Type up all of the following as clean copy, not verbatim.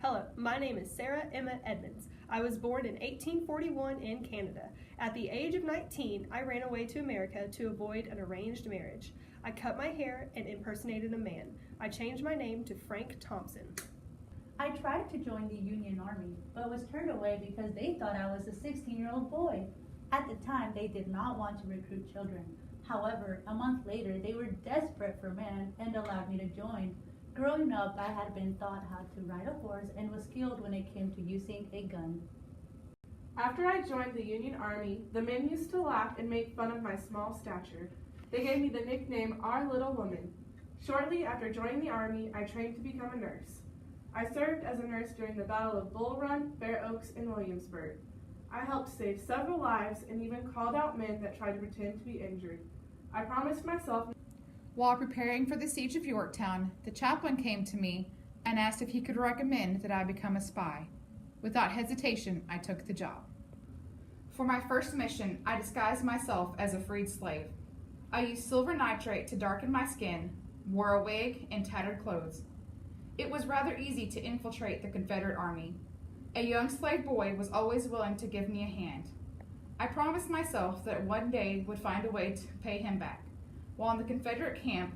Hello, my name is Sarah Emma Edmonds. I was born in 1841 in Canada. At the age of 19, I ran away to America to avoid an arranged marriage. I cut my hair and impersonated a man. I changed my name to Frank Thompson. I tried to join the Union Army, but was turned away because they thought I was a 16-year-old boy. At the time, they did not want to recruit children. However, a month later, they were desperate for men and allowed me to join. Growing up, I had been taught how to ride a horse and was skilled when it came to using a gun. After I joined the Union Army, the men used to laugh and make fun of my small stature. They gave me the nickname Our Little Woman. Shortly after joining the Army, I trained to become a nurse. I served as a nurse during the Battle of Bull Run, Fair Oaks, and Williamsburg. I helped save several lives and even called out men that tried to pretend to be injured. I promised myself. While preparing for the siege of Yorktown, the chaplain came to me and asked if he could recommend that I become a spy. Without hesitation, I took the job. For my first mission, I disguised myself as a freed slave. I used silver nitrate to darken my skin, wore a wig, and tattered clothes. It was rather easy to infiltrate the Confederate Army. A young slave boy was always willing to give me a hand. I promised myself that one day would find a way to pay him back. While in the Confederate camp,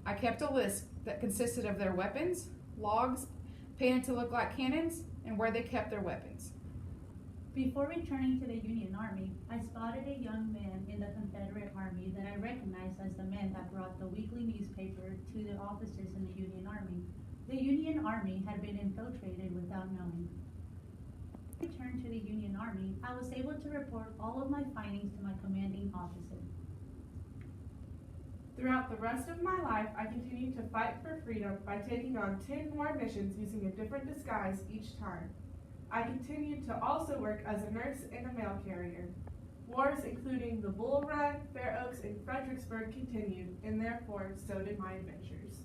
I kept a list that consisted of their weapons, logs painted to look like cannons, and where they kept their weapons. Before returning to the Union Army, I spotted a young man in the Confederate Army that I recognized as the man that brought the weekly newspaper to the officers in the Union Army. The Union Army had been infiltrated without knowing. When I returned to the Union Army, I was able to report all of my findings to my commanding officer. Throughout the rest of my life, I continued to fight for freedom by taking on 10 more missions using a different disguise each time. I continued to also work as a nurse and a mail carrier. Wars including the Bull Run, Fair Oaks, and Fredericksburg continued, and therefore so did my adventures.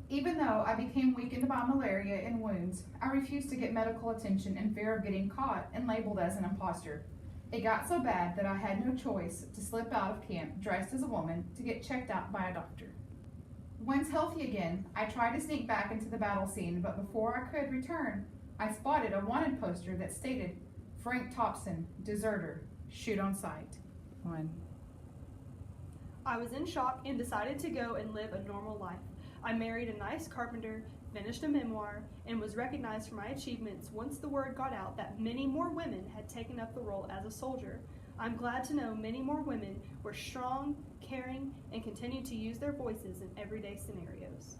Even though I became weakened by malaria and wounds, I refused to get medical attention in fear of getting caught and labeled as an imposter. It got so bad that I had no choice to slip out of camp dressed as a woman to get checked out by a doctor. Once healthy again, I tried to sneak back into the battle scene, but before I could return, I spotted a wanted poster that stated, "Frank Thompson, deserter, shoot on sight." I was in shock and decided to go and live a normal life. I married a nice carpenter, finished a memoir, and was recognized for my achievements once the word got out that many more women had taken up the role as a soldier. I'm glad to know many more women were strong, caring, and continued to use their voices in everyday scenarios.